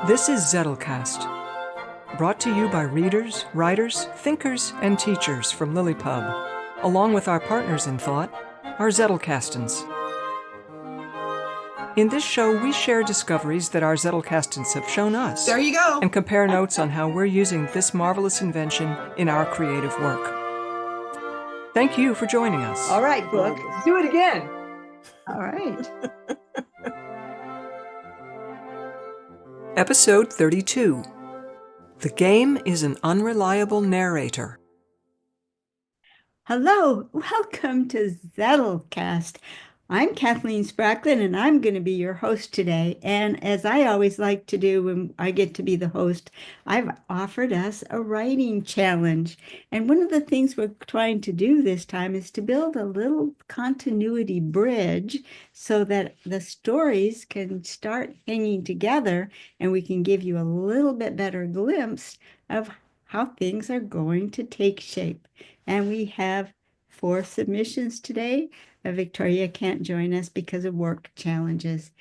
This is Zettelcast, brought to you by readers, writers, thinkers, and teachers from Lilypub, along with our partners in thought, our Zettelcastans. In this show, we share discoveries that our Zettelcastans have shown us. There you go. And compare notes on how we're using this marvelous invention in our creative work. Thank you for joining us. All right, Book. Let's do it again. All right. Episode 32. The game is an unreliable narrator. Hello, welcome to Zettelcast. I'm Kathleen Spracklin, and I'm going to be your host today. And as I always like to do when I get to be the host, I've offered us a writing challenge. And one of the things we're trying to do this time is to build a little continuity bridge so that the stories can start hanging together and we can give you a little bit better glimpse of how things are going to take shape. And we have 4 submissions today. Victoria can't join us because of work challenges.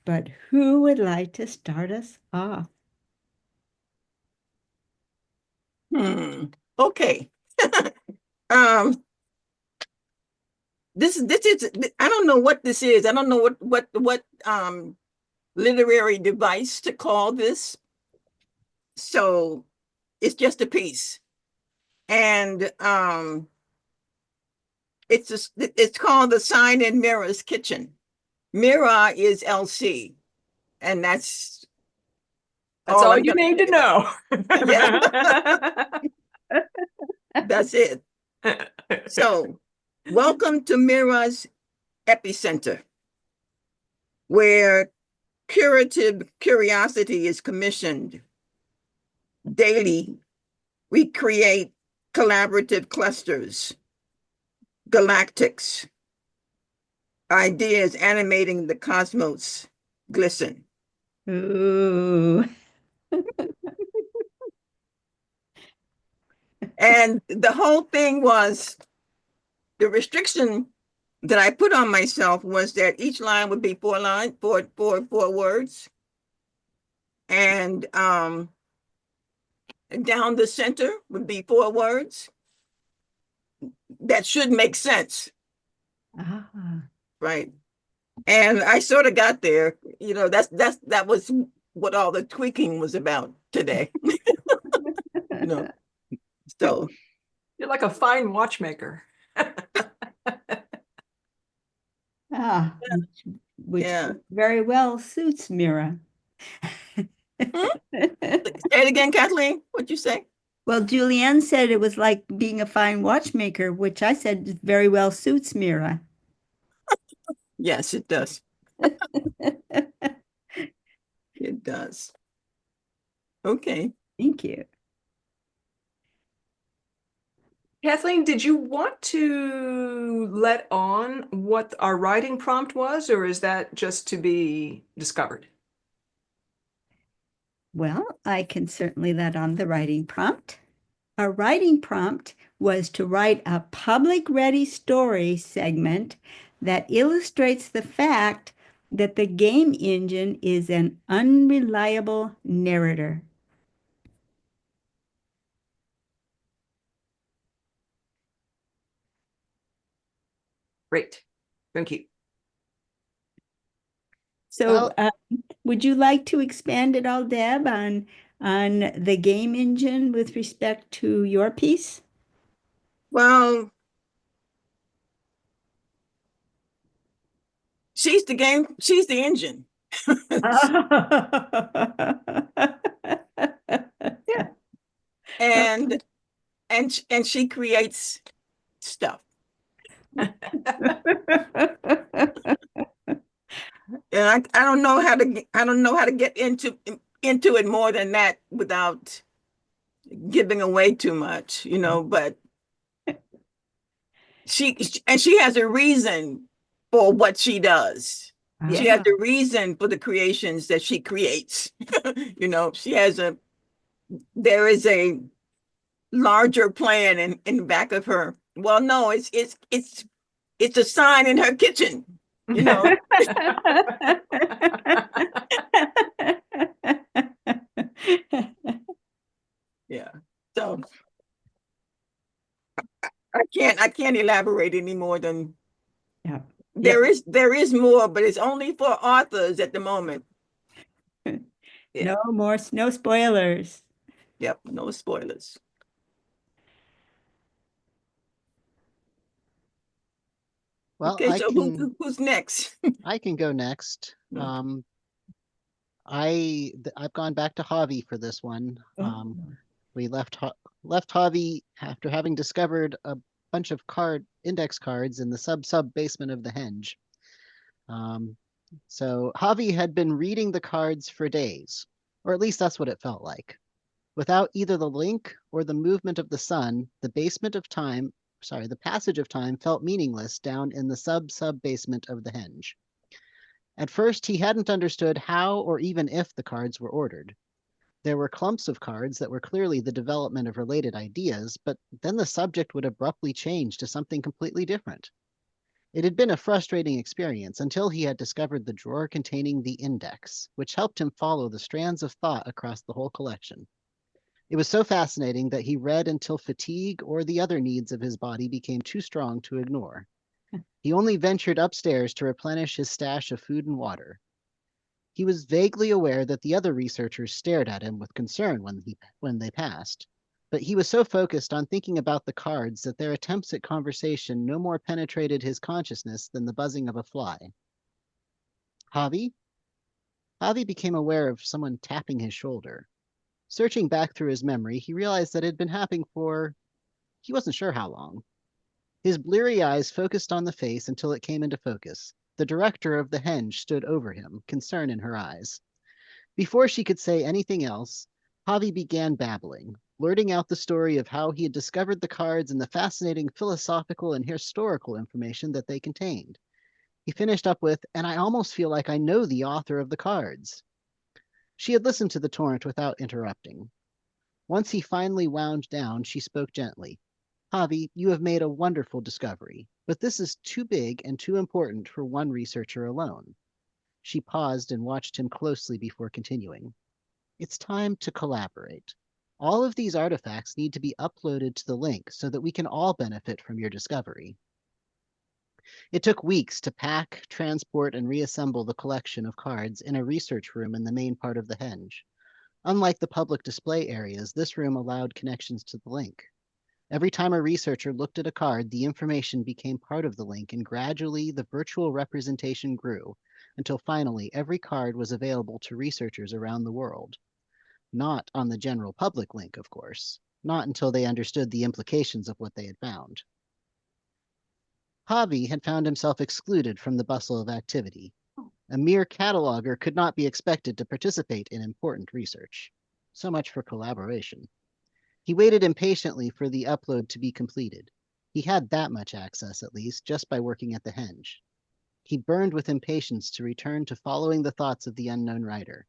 But who would like to start us off? Okay. This is I don't know what this is. I don't know what literary device to call this. So it's just a piece. And it's called The Sign in MiRah's Kitchen. MiRah is LC, and that's all you need to know. Yeah. That's it. So, welcome to MiRah's epicenter, where curative curiosity is commissioned. Daily, we create collaborative clusters, galactics, ideas animating the cosmos glisten. Ooh. And the whole thing was, the restriction that I put on myself was that each line would be 4 words. And down the center would be 4 words. That should make sense. Right. And I sort of got there. You know, that was what all the tweaking was about today. You know. So You're like a fine watchmaker. Which very well suits MiRah. Say it again, Kathleen. What'd you say? Well, Julianne said it was like being a fine watchmaker, which I said very well suits MiRah. Yes, it does. It does. Okay. Thank you. Kathleen, did you want to let on what our writing prompt was, or is that just to be discovered? Well, I can certainly let on the writing prompt. Our writing prompt was to write a public ready story segment that illustrates the fact that the game engine is an unreliable narrator. Great. Thank you. So would you like to expand it all, Deb, on the game engine with respect to your piece? Well, she's the engine. Yeah. And she creates stuff. And I don't know how to get into it more than that without giving away too much, you know, but she has a reason for what she does. She has a reason for the creations that she creates. You know, there is a larger plan in the back of her. Well, no, it's a sign in her kitchen, you know. can't elaborate any more than Yeah. there is more, but it's only for authors at the moment. Yeah. No spoilers. Yep, no spoilers. Well, Okay, so who's next? I can go next. Okay. I've gone back to Javi for this one. Oh. We left Javi after having discovered a bunch of index cards in the sub basement of the henge. So Javi had been reading the cards for days, or at least that's what it felt like. Without either the link or the movement of the sun, the passage of time felt meaningless down in the sub basement of the henge. At first, he hadn't understood how or even if the cards were ordered. There were clumps of cards that were clearly the development of related ideas, but then the subject would abruptly change to something completely different. It had been a frustrating experience until he had discovered the drawer containing the index, which helped him follow the strands of thought across the whole collection. It was so fascinating that he read until fatigue or the other needs of his body became too strong to ignore. He only ventured upstairs to replenish his stash of food and water. He was vaguely aware that the other researchers stared at him with concern when they passed, but he was so focused on thinking about the cards that their attempts at conversation no more penetrated his consciousness than the buzzing of a fly. Javi? Javi became aware of someone tapping his shoulder. Searching back through his memory, he realized that it had been happening he wasn't sure how long. His bleary eyes focused on the face until it came into focus. The director of the henge stood over him, concern in her eyes. Before she could say anything else, Javi began babbling, blurting out the story of how he had discovered the cards and the fascinating philosophical and historical information that they contained. He finished up with, "And I almost feel like I know the author of the cards." She had listened to the torrent without interrupting. Once he finally wound down, she spoke gently. "Javi, you have made a wonderful discovery, but this is too big and too important for one researcher alone." She paused and watched him closely before continuing. "It's time to collaborate. All of these artifacts need to be uploaded to the link so that we can all benefit from your discovery." It took weeks to pack, transport, and reassemble the collection of cards in a research room in the main part of the henge. Unlike the public display areas, this room allowed connections to the link. Every time a researcher looked at a card, the information became part of the link, and gradually the virtual representation grew, until finally every card was available to researchers around the world. Not on the general public link, of course, not until they understood the implications of what they had found. Javi had found himself excluded from the bustle of activity. A mere cataloger could not be expected to participate in important research. So much for collaboration. He waited impatiently for the upload to be completed. He had that much access, at least, just by working at the henge. He burned with impatience to return to following the thoughts of the unknown writer.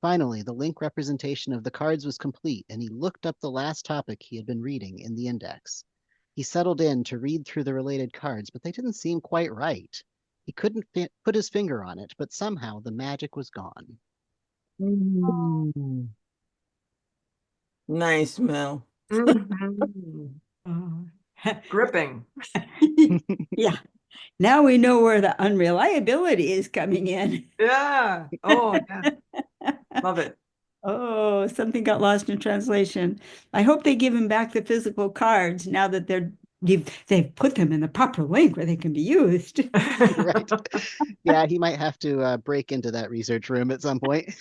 Finally, the link representation of the cards was complete, and he looked up the last topic he had been reading in the index. He settled in to read through the related cards, but they didn't seem quite right. He couldn't put his finger on it, but somehow the magic was gone. Mm. Nice, Mel. Mhm. Oh. Gripping. Yeah. Now we know where the unreliability is coming in. Yeah. Oh, yeah. Love it. Oh, something got lost in translation. I hope they give him back the physical cards now that they've put them in the proper link where they can be used. Right. Yeah, he might have to break into that research room at some point.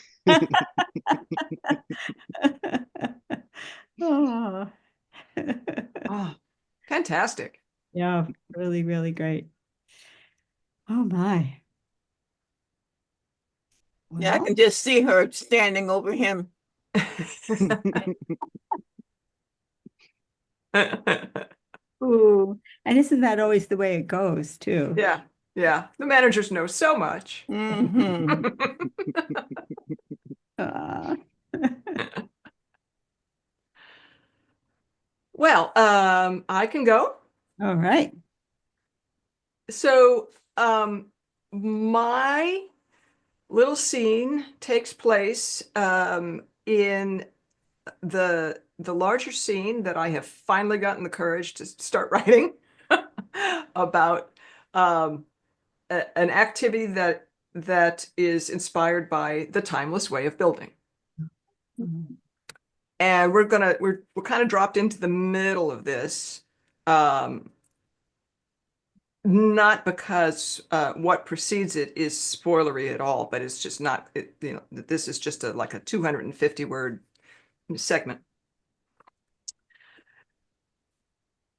Oh. Oh, fantastic. Yeah, really, really great. Oh my. Yeah, I Well, can just see her standing over him. ooh. And isn't that always the way it goes, too? Yeah. Yeah. The managers know so much. Mhm. Uh, Well, I can go. all right. So, my little scene takes place in the larger scene that I have finally gotten the courage to start writing. about an activity that is inspired by the timeless way of building. And we're kind of dropped into the middle of this, not because what precedes it is spoilery at all, but it's just not. This is just like a 250 word segment.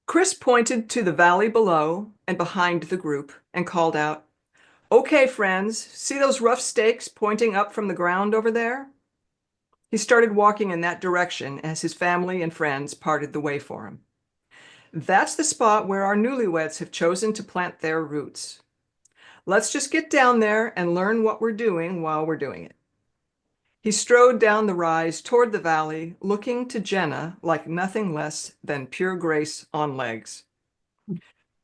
Chris pointed to the valley below and behind the group and called out, "Okay, friends, see those rough stakes pointing up from the ground over there?" He started walking in that direction as his family and friends parted the way for him. "That's the spot where our newlyweds have chosen to plant their roots. Let's just get down there and learn what we're doing while we're doing it." He strode down the rise toward the valley, looking to Jenna like nothing less than pure grace on legs.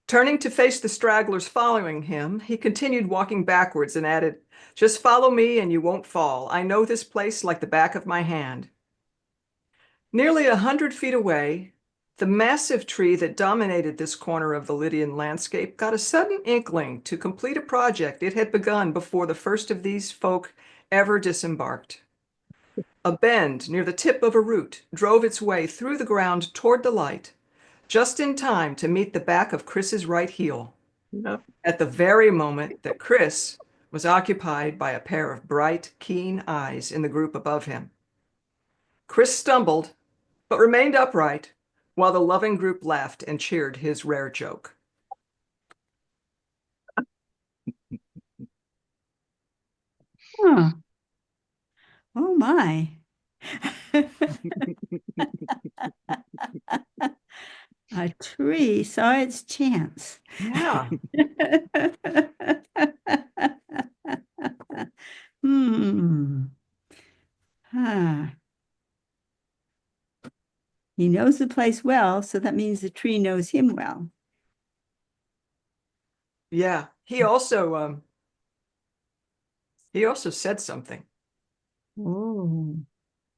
Turning to face the stragglers following him, he continued walking backwards and added, "Just follow me and you won't fall. I know this place like the back of my hand." Nearly 100 feet away, the massive tree that dominated this corner of the Lydian landscape got a sudden inkling to complete a project it had begun before the first of these folk ever disembarked. A bend near the tip of a root drove its way through the ground toward the light, just in time to meet the back of Chris's right heel, at the very moment that Chris was occupied by a pair of bright, keen eyes in the group above him. Chris stumbled, but remained upright, while the loving group laughed and cheered his rare joke. Huh. Oh my. A tree saw its chance. Yeah. Huh. He knows the place well, so that means the tree knows him well. Yeah. He also said something. Oh,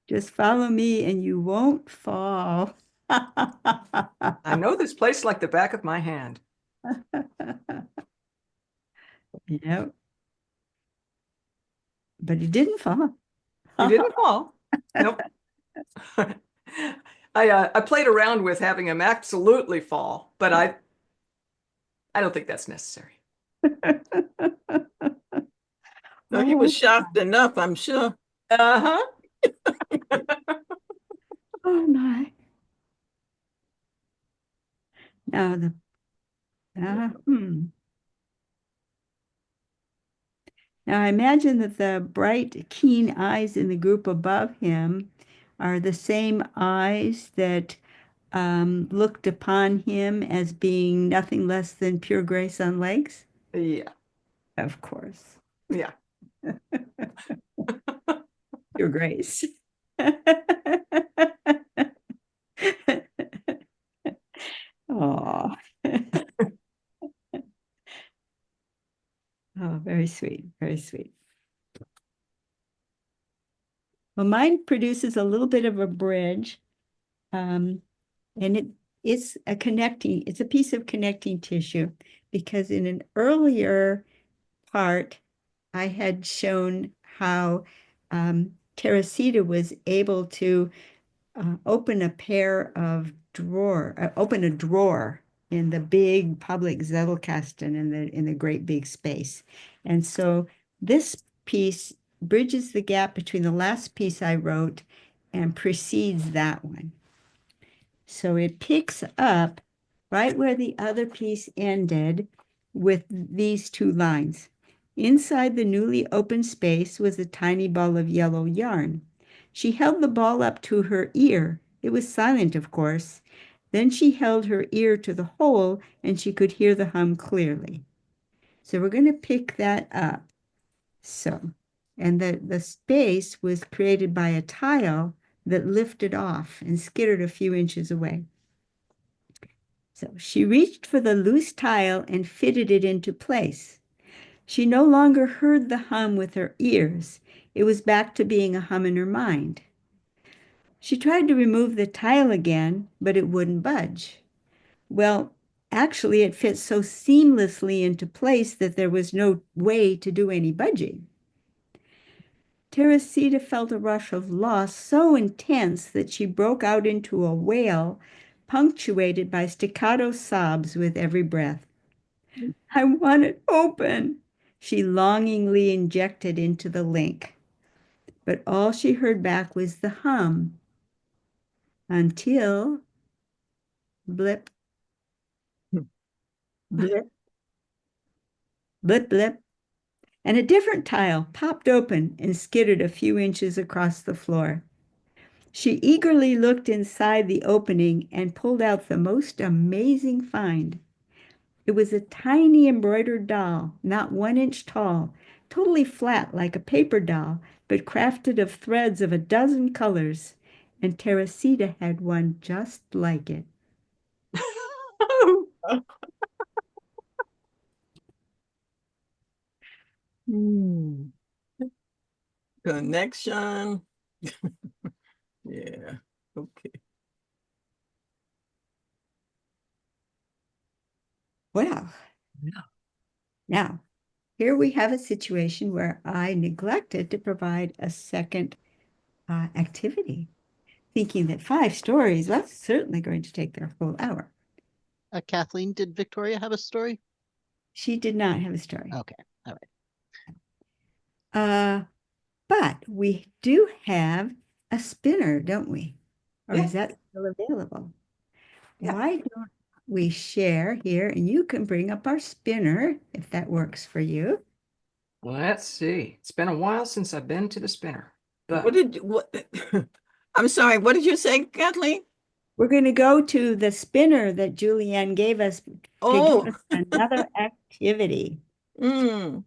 just follow me and you won't fall. I know this place like the back of my hand. Yep. But he didn't fall. He didn't fall. Nope. I played around with having him absolutely fall, but I don't think that's necessary. No, he was shocked enough, I'm sure. Uh-huh. Oh my. Now the uh, hmm. Now I imagine that the bright, keen eyes in the group above him are the same eyes that looked upon him as being nothing less than pure grace on legs. Yeah. Of course. Yeah. Pure grace. Oh. Oh, very sweet, very sweet. Well, mine produces a little bit of a bridge, and it's a piece of connecting tissue, because in an earlier part, I had shown how Teresita was able to open a drawer in the big public Zettelcast in the great big space. And so this piece bridges the gap between the last piece I wrote and precedes that one. So it picks up right where the other piece ended with these two lines. Inside the newly opened space was a tiny ball of yellow yarn. She held the ball up to her ear. It was silent, of course. Then she held her ear to the hole and she could hear the hum clearly. So we're going to pick that up. So, and the space was created by a tile that lifted off and skittered a few inches away. So she reached for the loose tile and fitted it into place. She no longer heard the hum with her ears. It was back to being a hum in her mind. She tried to remove the tile again, but it wouldn't budge. Well, Actually, it fit so seamlessly into place that there was no way to do any budging. Teresita felt a rush of loss so intense that she broke out into a wail, punctuated by staccato sobs with every breath. I want it open, she longingly injected into the link. But all she heard back was the hum until blip, blip, blip, blip, and a different tile popped open and skittered a few inches across the floor. She eagerly looked inside the opening and pulled out the most amazing find. It was a tiny embroidered doll, not 1 inch tall, totally flat like a paper doll, but crafted of threads of a dozen colors. And Teresita had one just like it. Hmm. Connection. Yeah. Okay. Well, Yeah. now here we have a situation where I neglected to provide a second activity, thinking that 5 stories, that's certainly going to take their full hour. Kathleen, did Victoria have a story? She did not have a story. Okay, all right. But we do have a spinner, don't we? Or Yeah. is that still available? Yeah. Why don't we share here and you can bring up our spinner if that works for you. Let's see. It's been a while since I've been to the spinner, What but did what? I'm sorry. What did you say, Kathleen? We're going to go to the spinner that Julianne gave us to Oh. give us another activity. Mm.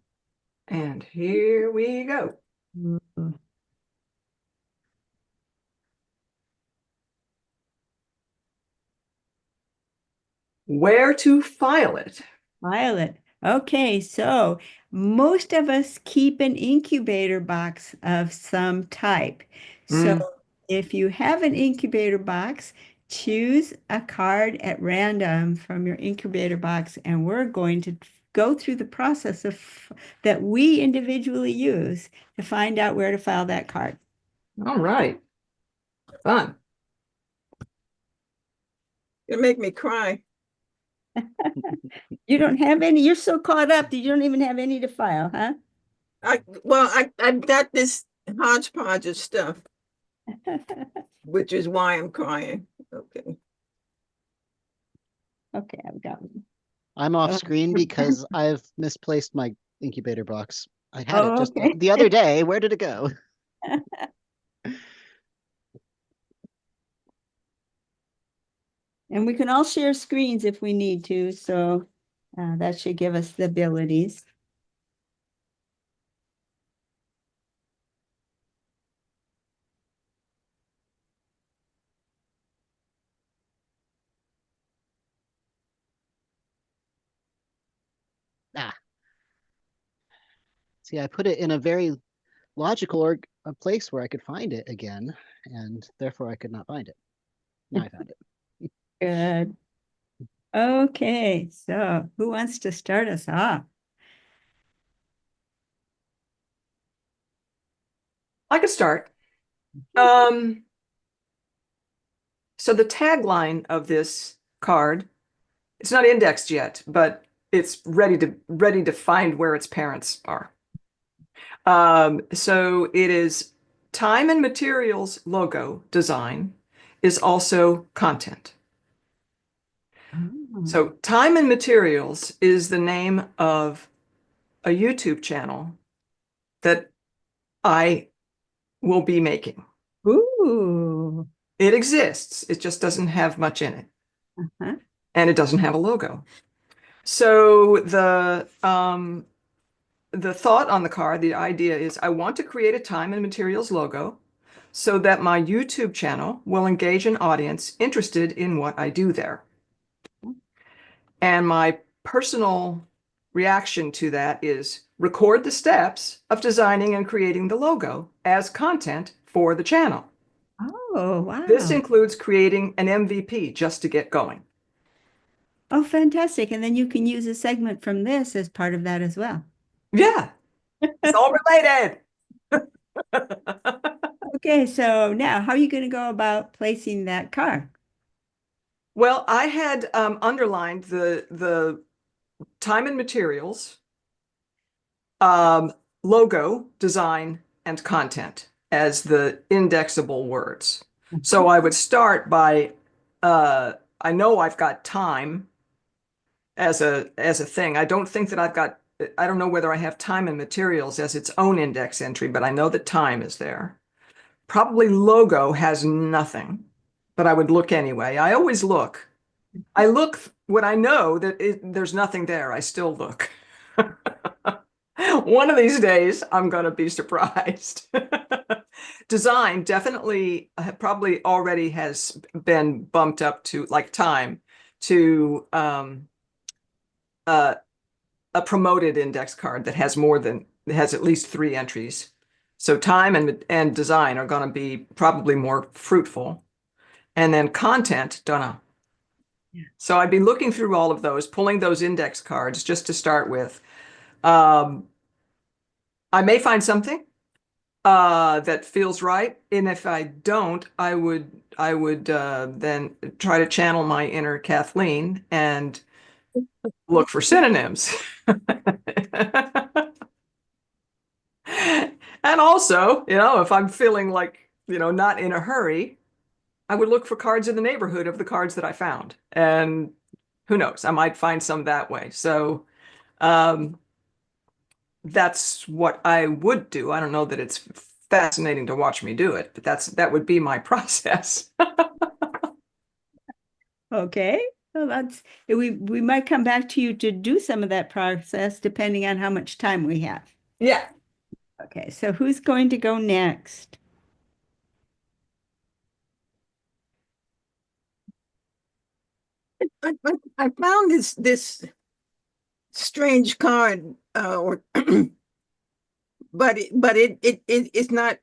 and here we go. Ooh. Where to file it? Violet. Okay, so most of us keep an incubator box of some type. So Mm. if you have an incubator box, choose a card at random from your incubator box, and we're going to go through the process of that we individually use to find out where to file that card. All right. Fun. It make me cry. You don't have any, you're so caught up that you don't even have any to file, huh? I've got this hodgepodge of stuff, which is why I'm crying. Okay. Okay, I've got one. I'm off Oh. screen because I've misplaced my incubator box. I had it Oh, just okay. the other day. Where did it go? And we can all share screens if we need to, so that should give us the abilities. Ah, see, I put it in a very logical or a place where I could find it again, and therefore I could not find it. Now I found it. Good. Okay, so who wants to start us off? I could start. So the tagline of this card, it's not indexed yet, but it's ready to find where its parents are. So it is time and materials logo design is also content. Oh. So time and materials is the name of a YouTube channel that I will be making. Ooh. It exists. It just doesn't have much in it. Uh-huh. And it doesn't have a logo. So the thought on the card, the idea is I want to create a time and materials logo so that my YouTube channel will engage an audience interested in what I do there. And my personal reaction to that is record the steps of designing and creating the logo as content for the channel. Oh, wow. This includes creating an MVP just to get going. Oh, fantastic. And then you can use a segment from this as part of that as well. Yeah, it's all related. Okay, so now how are you going to go about placing that card? Well, I had underlined the time and materials, logo, design, and content as the indexable words. So I would start by, I know I've got time as a thing. I don't think that I don't know whether I have time and materials as its own index entry, but I know that time is there. Probably logo has nothing, but I would look anyway. I always look. I look when I know that there's nothing there. I still look. One of these days, I'm going to be surprised. Design definitely probably already has been bumped up to like time to a promoted index card that has has at least 3 entries. So time and design are going to be probably more fruitful. And then content, don't know. Yeah. So I'd be looking through all of those, pulling those index cards just to start with. I may find something that feels right, and if I don't, I would then try to channel my inner Kathleen and look for synonyms. And also, if I'm feeling like, not in a hurry, I would look for cards in the neighborhood of the cards that I found. And who knows, I might find some that way. So um, that's what I would do. I don't know that it's fascinating to watch me do it, but that would be my process. Okay. Well, we might come back to you to do some of that process depending on how much time we have. Yeah. Okay, so who's going to go next? I found this strange card, or but it's not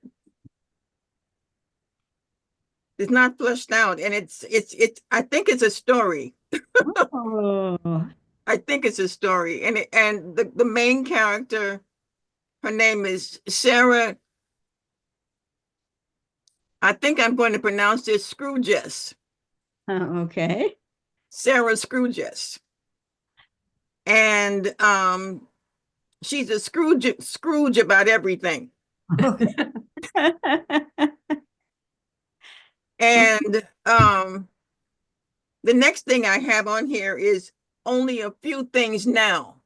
fleshed out, and it's I think it's a story. Oh, I think it's a story, and the main character, her name is Sarah. I think I'm going to pronounce this Scrooges. okay. Sarah Scrooges, and she's a Scrooge about everything. Okay. And the next thing I have on here is only a few things now.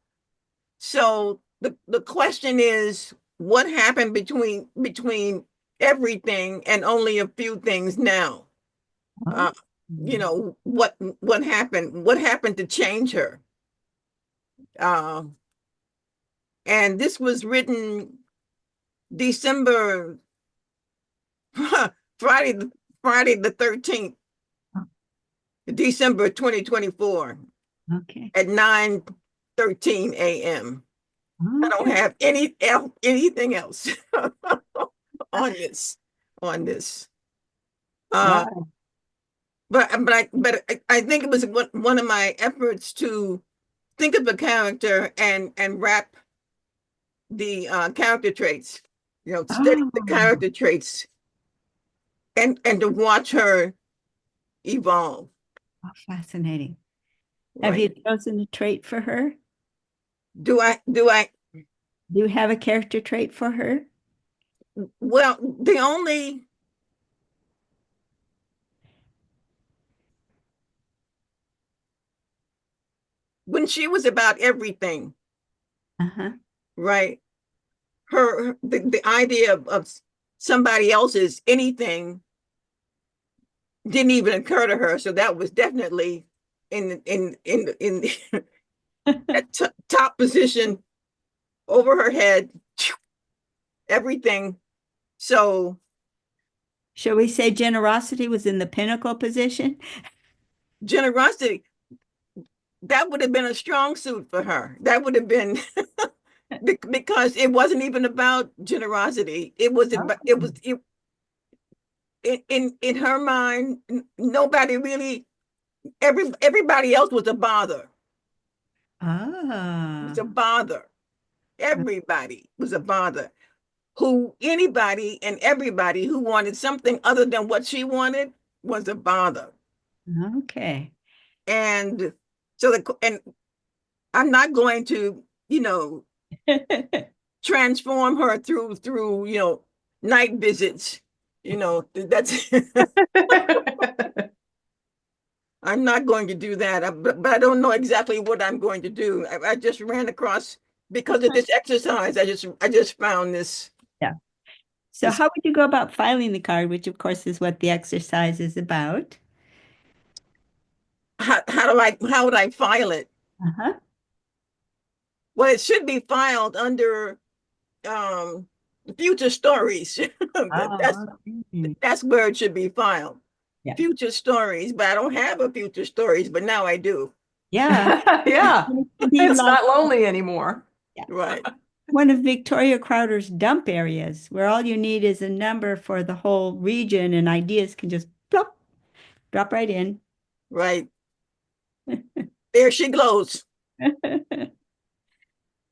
So the question is, what happened between everything and only a few things now? What happened? What happened to change her? And this was written December Friday the 13th, December 2024 Okay. at 9:13 a.m. I don't Okay. have anything else on this. Wow. But I think it was one of my efforts to think of a character and wrap the character traits, study the Oh, character traits and to watch her evolve. fascinating. Have you Right? chosen a trait for her? Do I Do you have a character trait for her? well, the only when she was about everything, Uh-huh. right? The idea of somebody else's anything didn't even occur to her. So that was definitely in that top position over her head, everything. So Shall we say generosity was in the pinnacle position? generosity, that would have been a strong suit for her. That would have been because it wasn't even about generosity. It was about, in her mind, nobody really everybody else was a bother. It was Ah, a bother. Everybody was a bother. Anybody and everybody who wanted something other than what she wanted was a bother. okay. And and I'm not going to, transform her through, night visits. That's I'm not going to do that. But I don't know exactly what I'm going to do. I just ran across because of this exercise. I just found this. Yeah. So this how would you go about filing the card, which of course is what the exercise is about? how would I file it? Uh-huh. Well, it should be filed under um future stories. that's Oh, okay. that's where it should be filed. Yeah. Future stories, but I don't have a future stories, but now I do. Yeah. Yeah, And it can be it's like, not lonely anymore. yeah, Right. one of Victoria Crowder's dump areas, where all you need is a number for the whole region and ideas can just plop, drop right in. Right. There she goes.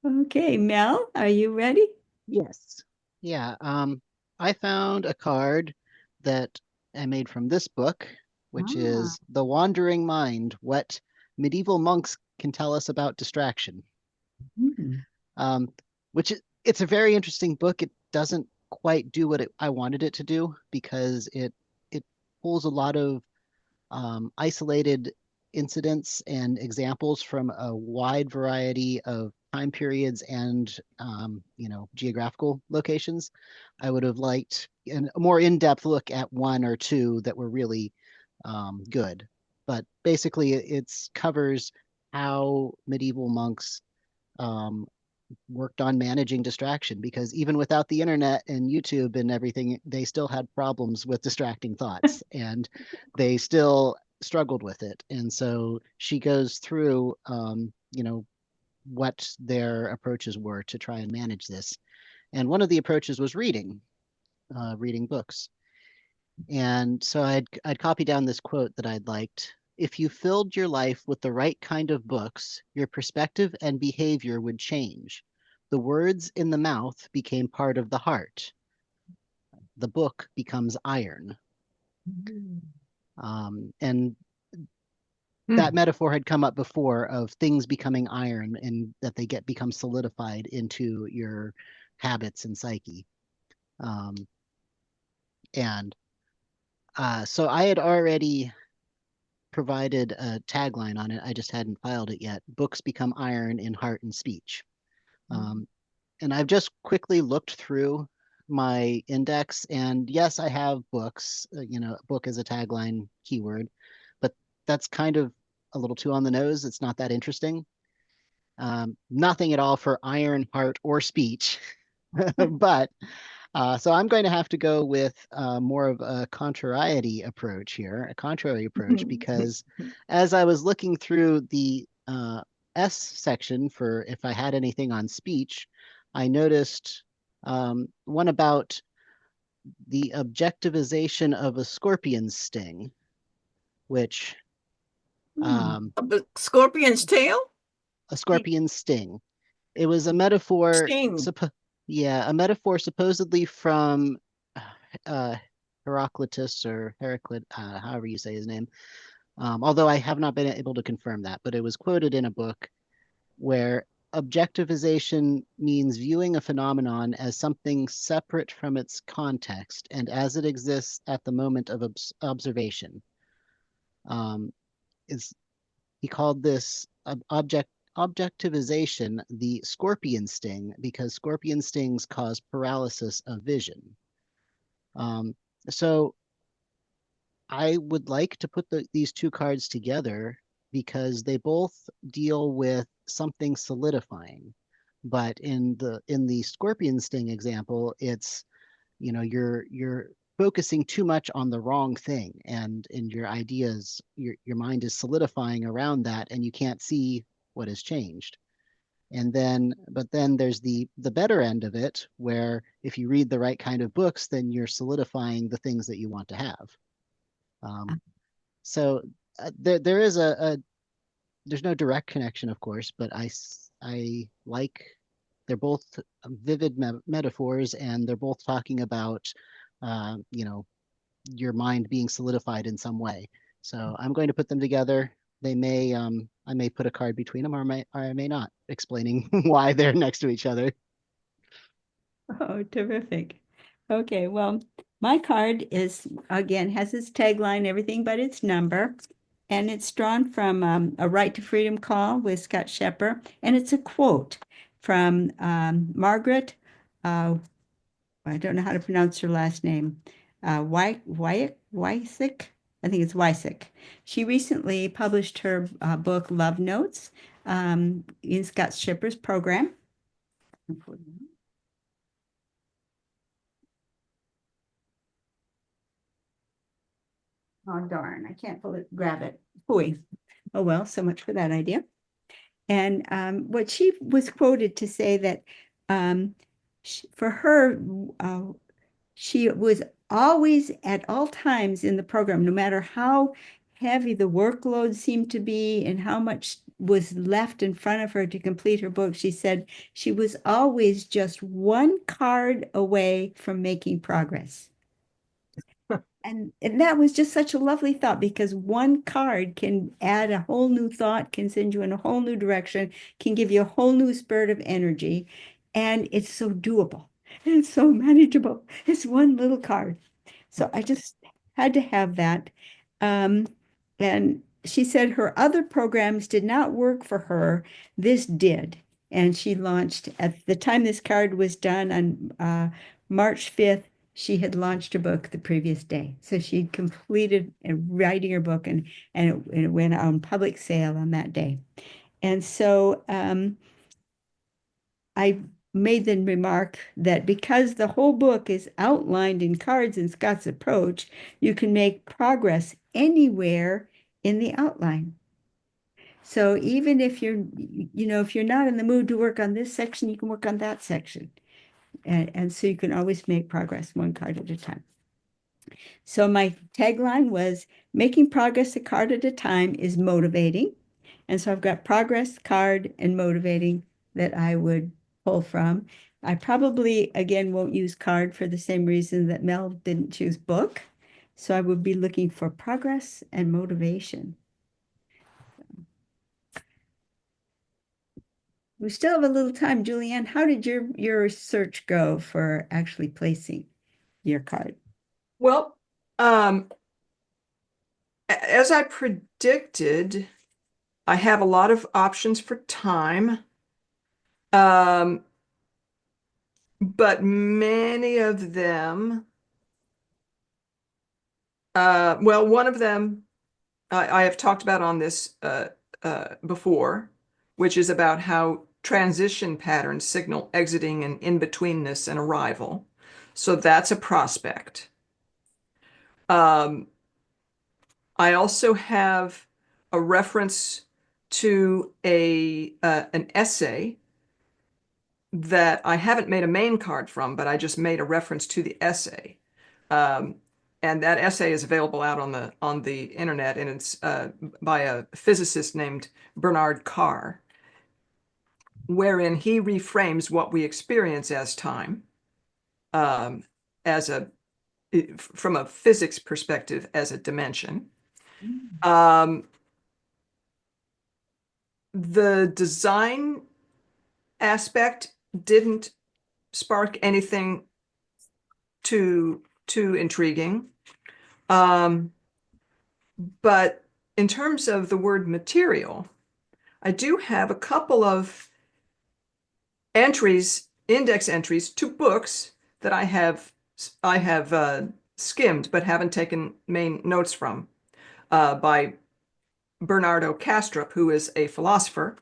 Okay, Mel, are you ready? Yes. Yeah. I found a card that I made from this book, which Ah, is The Wandering Mind, What Medieval Monks Can Tell Us About Distraction. hmm. Um, it's a very interesting book. It doesn't quite do what I wanted it to do because it pulls a lot of isolated incidents and examples from a wide variety of time periods and geographical locations. I would have liked a more in-depth look at one or two that were really good. But basically, it covers how medieval monks um, worked on managing distraction because even without the internet and YouTube and everything, they still had problems with distracting thoughts and they still struggled with it. And so she goes through, what their approaches were to try and manage this. And one of the approaches was reading books. And so I'd copy down this quote that I'd liked. If you filled your life with the right kind of books, your perspective and behavior would change. The words in the mouth became part of the heart. The book becomes iron. And that Hmm. metaphor had come up before of things becoming iron and that they become solidified into your habits and psyche. Um, and so I had already provided a tagline on it. I just hadn't filed it yet. Books become iron in heart and speech. Um, and I've just quickly looked through my index, and yes, I have books. Book as a tagline keyword, but that's kind of a little too on the nose. It's not that interesting. Nothing at all for iron, heart, or speech. But so I'm going to have to go with more of a contrariety approach here, a contrary approach, because as I was looking through the S section for if I had anything on speech, I noticed one about the objectivization of a scorpion's sting, which Hmm. um, The scorpion's tail? a scorpion's sting. It was a metaphor, Sting. yeah, a metaphor supposedly from uh, Heraclitus or Heraclit, however you say his name. Although I have not been able to confirm that, but it was quoted in a book where objectivization means viewing a phenomenon as something separate from its context and as it exists at the moment of observation. Um, is He called this objectivization the scorpion sting because scorpion stings cause paralysis of vision. Um, so I would like to put these two cards together because they both deal with something solidifying. But in the scorpion sting example, it's you're focusing too much on the wrong thing and in your ideas, your mind is solidifying around that and you can't see what has changed. But then there's the better end of it where if you read the right kind of books, then you're solidifying the things that you want to have. Um, so there is there's no direct connection, of course, but I like they're both vivid metaphors, and they're both talking about, you know, your mind being solidified in some way. So I'm going to put them together. They may, I may put a card between them, or I may not, explaining why they're next to each other. Oh, terrific. Okay, well, my card is, again, has its tagline, everything but its number. And it's drawn from A Right to Freedom Call with Scott Shepper. And it's a quote from Margaret, I don't know how to pronounce her last name, Wysick? I think it's Wysick. She recently published her book, Love Notes, in Scott Shepper's program. Oh, darn, I can't grab it. Hooey. Oh, well, so much for that idea. And what she was quoted to say that for her, she was always at all times in the program, no matter how heavy the workload seemed to be and how much was left in front of her to complete her book. She said she was always just one card away from making progress. And that was just such a lovely thought, because one card can add a whole new thought, can send you in a whole new direction, can give you a whole new spurt of energy. And it's so doable. And it's so manageable. It's one little card. So I just had to have that. And she said her other programs did not work for her. This did. And she launched, at the time this card was done on March 5th, she had launched her book the previous day. So she'd completed writing her book, and it went on public sale on that day. And so I made the remark that because the whole book is outlined in cards in Scott's approach, you can make progress anywhere in the outline. So even if if you're not in the mood to work on this section, you can work on that section. And so you can always make progress one card at a time. So my tagline was, making progress a card at a time is motivating. And so I've got progress, card, and motivating that I would pull from. I probably, again, won't use card for the same reason that Mel didn't choose book. So I would be looking for progress and motivation. We still have a little time. Julianne, how did your search go for actually placing your card? Well, as I predicted, I have a lot of options for time. But many of them, well, one of them I have talked about on this before, which is about how transition patterns signal exiting and in-betweenness and arrival. So that's a prospect. I also have a reference to an essay that I haven't made a main card from, but I just made a reference to the essay. And that essay is available out on the internet, and it's by a physicist named Bernard Carr, wherein he reframes what we experience as time, as from a physics perspective, as a dimension. The design aspect didn't spark anything too intriguing. But in terms of the word material, I do have a couple of entries, index entries to books that I have skimmed but haven't taken main notes from, by Bernardo Kastrup, who is a philosopher,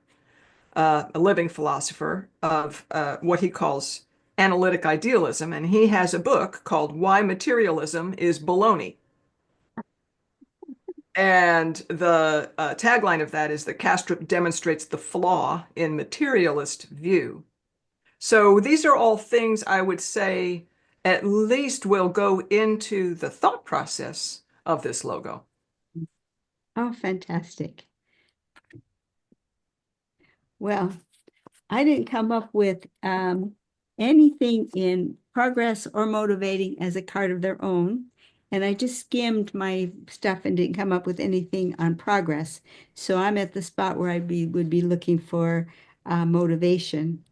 a living philosopher of what he calls analytic idealism, and he has a book called Why Materialism is Baloney. And the tagline of that is that Kastrup demonstrates the flaw in materialist view. So these are all things I would say at least will go into the thought process of this logo. Oh, fantastic. Well, I didn't come up with anything in progress or motivating as a card of their own. And I just skimmed my stuff and didn't come up with anything on progress. So I'm at the spot where would be looking for motivation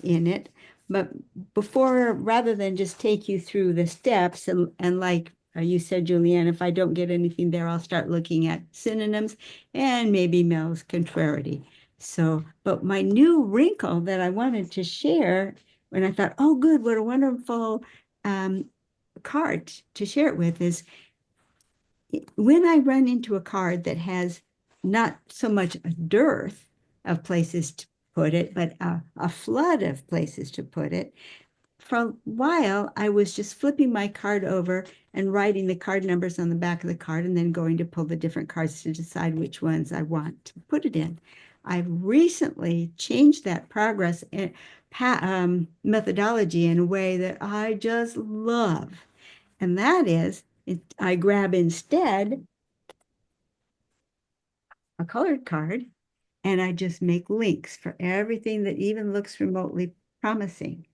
in it. But rather than just take you through the steps and like you said, Julianne, if I don't get anything there, I'll start looking at synonyms and maybe Mel's contrariety. So, but my new wrinkle that I wanted to share when I thought, oh, good, what a wonderful card to share it with is when I run into a card that has not so much a dearth of places to put it, but a flood of places to put it. For a while, I was just flipping my card over and writing the card numbers on the back of the card and then going to pull the different cards to decide which ones I want to put it in. I've recently changed that progress and methodology in a way that I just love. And that is, I grab instead a colored card and I just make links for everything that even looks remotely promising.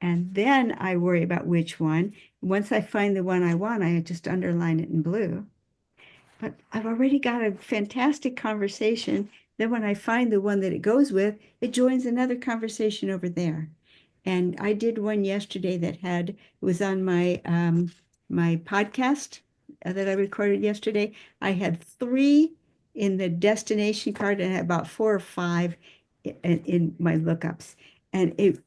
And then I worry about which one. Once I find the one I want, I just underline it in blue. But I've already got a fantastic conversation. Then when I find the one that it goes with, it joins another conversation over there. And I did one yesterday that it was on my my podcast that I recorded yesterday. I had 3 in the destination card and I had about 4 or 5 in my lookups. And it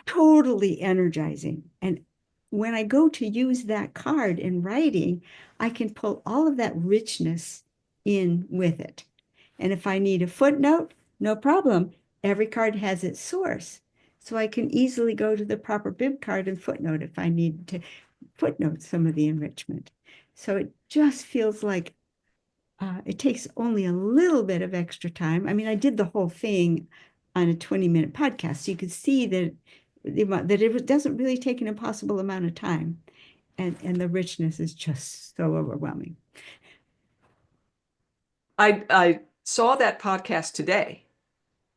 totally energizing. And when I go to use that card in writing, I can pull all of that richness in with it. And if I need a footnote, no problem. Every card has its source. So I can easily go to the proper bib card and footnote if I need to footnote some of the enrichment. So it just feels like it takes only a little bit of extra time. I mean, I did the whole thing on a 20-minute podcast. So you could see that it doesn't really take an impossible amount of time. And the richness is just so overwhelming. I saw that podcast today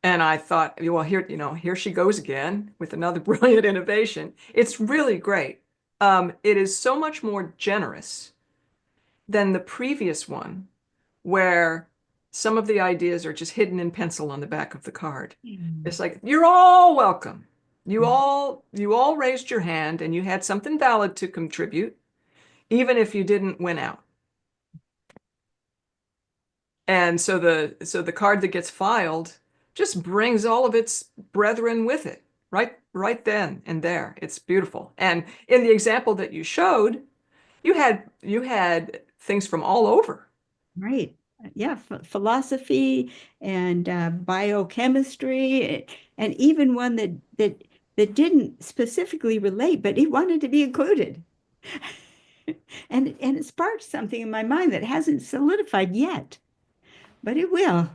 and I thought, well, here she goes again with another brilliant innovation. It's really great. It is so much more generous than the previous one, where some of the ideas are just hidden in pencil on the back of the card. It's like, you're all welcome. You all raised your hand and you had something valid to contribute, even if you didn't win out. And so the card that gets filed just brings all of its brethren with it, right then and there. It's beautiful. And in the example that you showed, you had things from all over. Right. Yeah, philosophy and biochemistry, and even one that didn't specifically relate, but it wanted to be included. And it sparked something in my mind that hasn't solidified yet, but it will.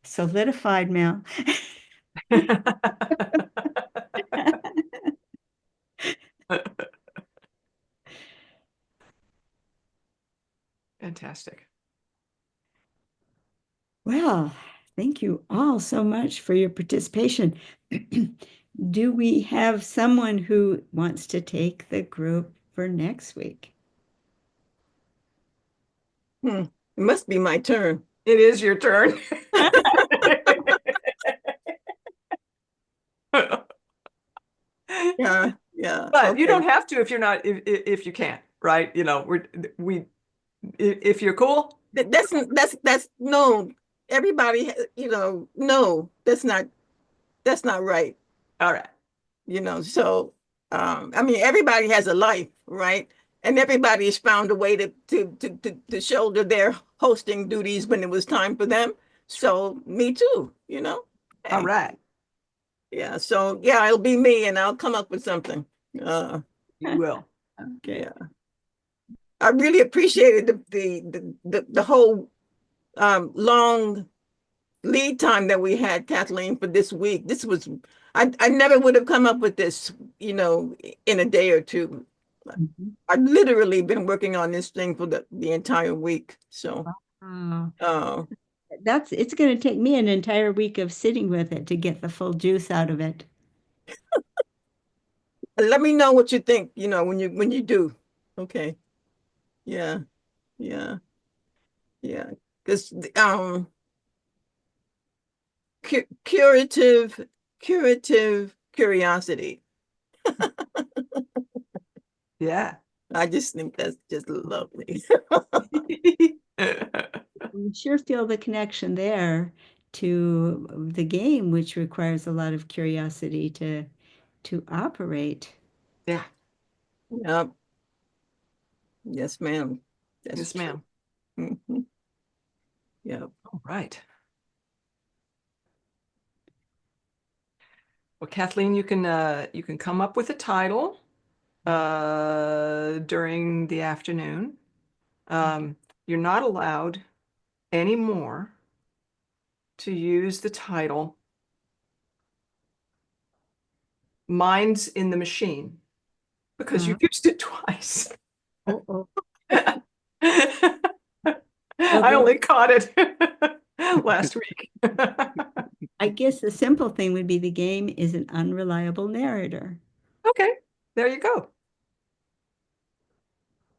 Solidified, Mel. Fantastic. Well, thank you all so much for your participation. Do we have someone who wants to take the group for next week? It must be my turn. It is your turn. Yeah. But Okay. you don't have to if you can't, right? If you're cool. That's no. Everybody, no, that's not right. All right. So I mean, everybody has a life, right? And everybody has found a way to shoulder their hosting duties when it was time for them. So me too, All right. Yeah. So yeah, it'll be me, and I'll come up with something. You will. Okay. Yeah. I really appreciated the whole long lead time that we had, Kathleen, for this week. I never would have come up with this, in a day or two. Mhm. I've literally been working on this thing for the entire week. So, Wow. It's going to take me an entire week of sitting with it to get the full juice out of it. let me know what you think, when you do. Okay. Yeah. Yeah. Yeah. Because curative curiosity. Yeah. I just think that's just lovely. You sure feel the connection there to the game, which requires a lot of curiosity to operate. Yeah. Yep. Yes, ma'am. That's Yes, true. ma'am. Mhm. Yep. All right. Well, Kathleen, you can come up with a title during the afternoon. You're not allowed anymore to use the title Minds in the Machine because you used it twice. Oh. Well, I only caught it last week. I guess the simple thing would be the game is an unreliable narrator. Okay, there you go.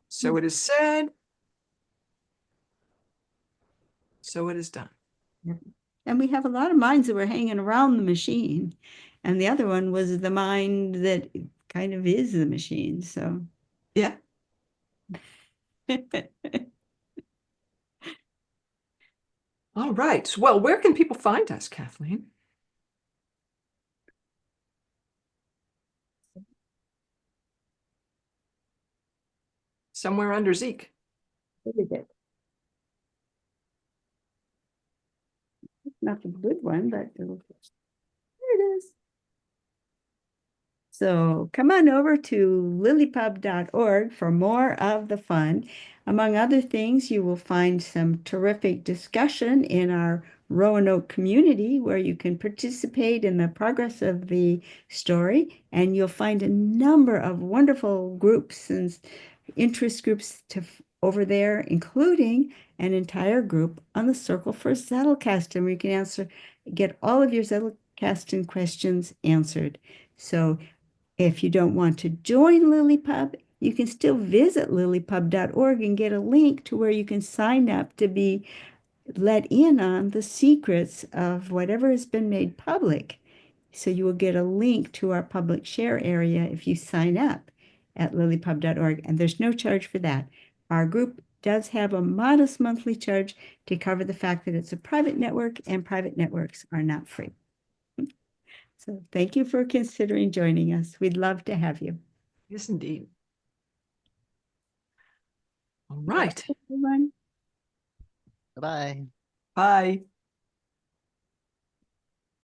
So it is said, so it is done. And we have a lot of minds that were hanging around the machine. And the other one was the mind that kind of is the machine. So Yeah. All right. Well, where can people find us, Kathleen? Somewhere under Zeke. what is it? Not the good one, but there it is. So come on over to lilypub.org for more of the fun. Among other things, you will find some terrific discussion in our Roanoke community where you can participate in the progress of the story, and you'll find a number of wonderful groups and interest groups over there, including an entire group on the Circle for Zettelcast, and we can get all of your Zettelcasting questions answered. So if you don't want to join LilyPub, you can still visit lilypub.org and get a link to where you can sign up to be let in on the secrets of whatever has been made public. So you will get a link to our public share area if you sign up at lilypub.org, and there's no charge for that. Our group does have a modest monthly charge to cover the fact that it's a private network, and private networks are not free. So thank you for considering joining us. We'd love to have you. Yes, indeed. All right. Everyone. Bye-bye. Bye.